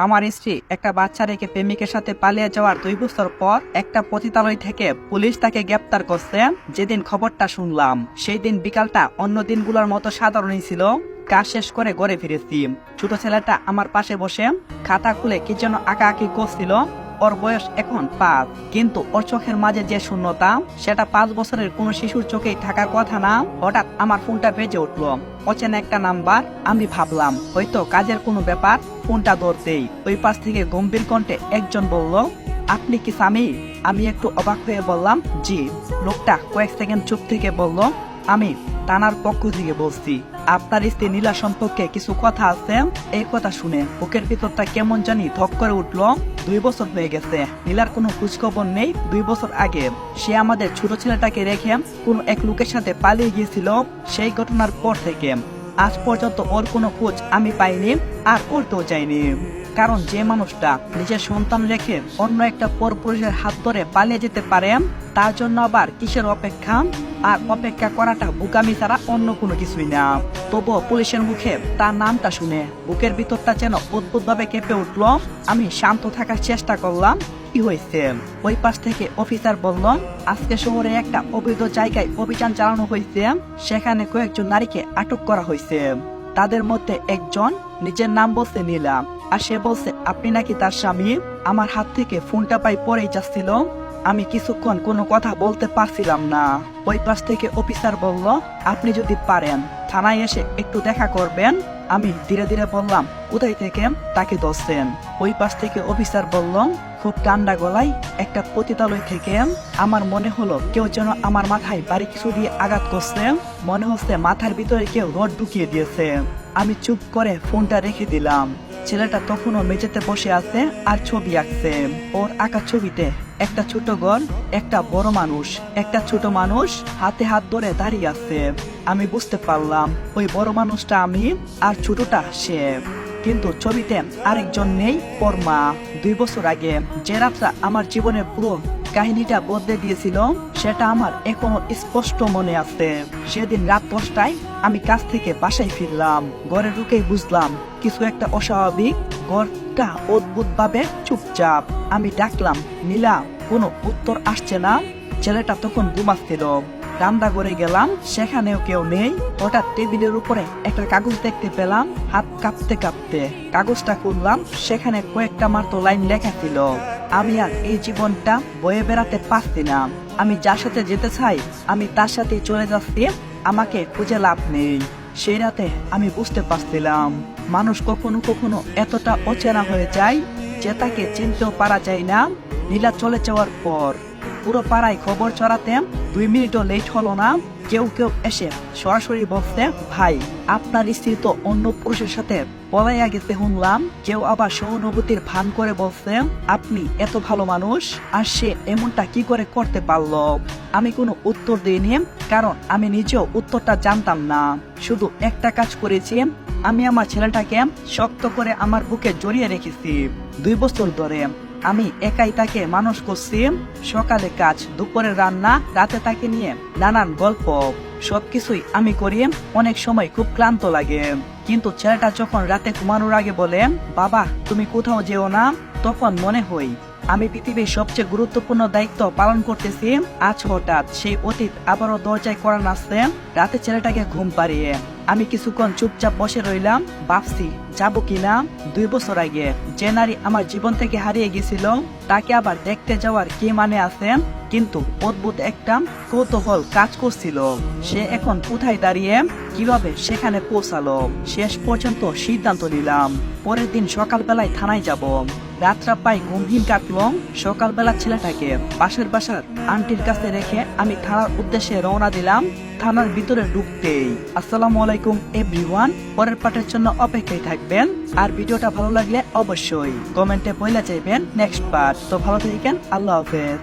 আমার স্ত্রী একটা বাচ্চা রেখে প্রেমিকের সাথে পালিয়ে যাওয়ার 2 বছর পর একটা পতিতালয় থেকে পুলিশ তাকে গ্রেপ্তার করছে। যেদিন খবরটা শুনলাম সেই দিন বিকালটা অন্য দিনগুলোর মতো সাধারণই ছিল। কাজ শেষ করে ঘরে ফিরেছি। ছোট ছেলেটা আমার পাশে বসে খাতা খুলে কি যেন আঁকাআঁকি করছিল। ওর বয়স এখন 5, কিন্তু ওর চোখের মাঝে যে শূন্যতা, সেটা 5 বছরের কোনো শিশুর চোখেই থাকার কথা না। হঠাৎ আমার ফোনটা বেজে উঠলো। অচেনা একটা নাম্বার। আমি ভাবলাম হয়তো কাজের কোনো ব্যাপার। ফোনটা ধরতেই ওই পাশ থেকে গম্ভীর কণ্ঠে একজন বলল, আপনি কি স্বামী? আমি একটু অবাক হয়ে বললাম, জি। লোকটা কয়েক সেকেন্ড চুপ থেকে বলল, আমি থানার পক্ষ থেকে বলছি, আপনার স্ত্রী নীলা সম্পর্কে কিছু কথা আছে। এই কথা শুনে বুকের ভিতরটা কেমন জানি ধক করে উঠলো। 2 বছর হয়ে গেছে, নীলার কোনো খোঁজখবর নেই। 2 বছর আগে সে আমাদের ছোট ছেলেটাকে রেখে কোন এক লোকের সাথে পালিয়ে গিয়েছিল। সেই ঘটনার পর থেকে আজ পর্যন্ত ওর কোনো খোঁজ আমি পাইনি, আর করতেও চাইনি। কারণ যে মানুষটা নিজের সন্তান রেখে অন্য একটা পরপুরুষের হাত ধরে পালিয়ে যেতে পারে, তার জন্য আবার কিসের অপেক্ষা? আর অপেক্ষা করাটা বোকামি ছাড়া অন্য কোনো কিছুই না। তবুও পুলিশের মুখে তার নামটা শুনে বুকের ভিতরটা যেন অদ্ভুত ভাবে কেঁপে উঠলো। আমি শান্ত থাকার চেষ্টা করলাম। কি হয়েছে? ওই পাশ থেকে অফিসার বলল, আজকে শহরে একটা অবৈধ জায়গায় অভিযান চালানো হয়েছে। সেখানে কয়েকজন নারীকে আটক করা হয়েছে। তাদের মধ্যে একজন নিজের নাম বলছে নীলা, আর সে বলছে আপনি নাকি তার স্বামী। আমার হাত থেকে ফোনটা পাই পরেই যাচ্ছিল। আমি কিছুক্ষণ কোনো কথা বলতে পারছিলাম না। ওই পাশ থেকে অফিসার বলল, আপনি যদি পারেন থানায় এসে একটু দেখা করবেন। আমি ধীরে ধীরে বললাম, কোথায় থেকে তাকে ধরছেন? ওই পাশ থেকে অফিসার বলল, খুব ঠান্ডা গলায়, একটা পতিতালয় থেকে। আমার মনে হলো কেউ যেন আমার মাথায় বাড়ি কিছু দিয়ে আঘাত করছে। মনে হচ্ছে মাথার ভিতরে কেউ রড ঢুকিয়ে দিয়েছে। আমি চুপ করে ফোনটা রেখে দিলাম। ছেলেটা তখনও মেঝেতে বসে আছে আর ছবি আঁকছে। ওর আঁকা ছবিতে একটা ছোট ঘর, একটা বড় মানুষ, একটা ছোট মানুষ হাতে হাত ধরে দাঁড়িয়ে আছে। আমি বুঝতে পারলাম ওই বড় মানুষটা আমি আর ছোটটা সে। কিন্তু ছবিতে আরেকজন নেই, ওর মা। 2 বছর আগে যে রাতটা আমার জীবনের পুরো কাহিনীটা বদলে দিয়েছিল, সেটা আমার এখনো স্পষ্ট মনে আছে। সেদিন রাত 10টায় আমি কাজ থেকে বাসায় ফিরলাম। ঘরে ঢুকেই বুঝলাম কিছু একটা অস্বাভাবিক। ঘরটা অদ্ভুত ভাবে চুপচাপ। আমি ডাকলাম, নীলা, কোনো উত্তর আসছে না। ছেলেটা তখন ঘুমাচ্ছিল। রান্নাঘরে গেলাম, সেখানেও কেউ নেই। হঠাৎ টেবিলের উপরে একটা কাগজ দেখতে পেলাম। হাত কাঁপতে কাঁপতে কাগজটা খুললাম। সেখানে কয়েকটা মাত্র লাইন লেখা ছিল, আমি আর এই জীবনটা বয়ে বেড়াতে পারছি না। আমি যার সাথে যেতে চাই আমি তার সাথে চলে যাচ্ছি। আমাকে খুঁজে লাভ নেই। সেই রাতে আমি বুঝতে পারছিলাম মানুষ কখনো কখনো এতটা অচেনা হয়ে যায় যে তাকে চিনতেও পারা যায় না। নীলা চলে যাওয়ার পর পুরো পাড়ায় খবর ছড়াতে 2 মিনিটও লেট হলো না। কেউ কেউ এসে সরাসরি বলছে, ভাই, আপনার স্ত্রী তো অন্য পুরুষের সাথে পলাইয়া গেছে শুনলাম। কেউ আবার সহানুভূতির ভান করে বলছে, আপনি এত ভালো মানুষ, আর সে এমনটা কি করে করতে পারলো? আমি কোনো উত্তর দিইনি, কারণ আমি নিজেও উত্তরটা জানতাম না। শুধু একটা কাজ করেছি, আমি আমার ছেলেটাকে শক্ত করে আমার বুকে জড়িয়ে রেখেছি। 2 বছর ধরে আমি একাই তাকে মানুষ করছি। সকালে কাজ, দুপুরে রান্না, রাতে তাকে নিয়ে নানান গল্প, সবকিছুই আমি করি। অনেক সময় খুব ক্লান্ত লাগে, কিন্তু ছেলেটা যখন রাতে ঘুমানোর আগে বলে, বাবা তুমি কোথাও যেও না, তখন মনে হয় আমি পৃথিবীর সবচেয়ে গুরুত্বপূর্ণ দায়িত্ব পালন করতেছি। আজ হঠাৎ সেই অতীত আবারও দরজায় করা নাচছে। রাতে ছেলেটাকে ঘুম পাড়িয়ে আমি কিছুক্ষণ চুপচাপ বসে রইলাম। ভাবছি যাবো কিনা। 2 বছর আগে যে নারী আমার জীবন থেকে হারিয়ে গেছিল, তাকে আবার দেখতে যাওয়ার কি মানে আছে? কিন্তু অদ্ভুত একটা কৌতূহল কাজ করছিল, সে এখন কোথায় দাঁড়িয়ে, কিভাবে সেখানে পৌঁছালো। শেষ পর্যন্ত সিদ্ধান্ত নিলাম পরের দিন সকালবেলায় থানায় যাব। রাতটা পাই ঘুমহীন কাটলো। সকালবেলা ছেলেটাকে পাশের বাসার আন্টির কাছে রেখে আমি থানার উদ্দেশ্যে রওনা দিলাম। থানার ভিতরে ঢুকতেই আসসালামু আলাইকুম এভরিওয়ান। পরের পার্টের জন্য অপেক্ষায় থাকবেন। আর ভিডিওটা ভালো লাগলে অবশ্যই কমেন্টে বলে যাইবেন নেক্সট পার্ট। তো ভালো থাকেন, আল্লাহ হাফেজ।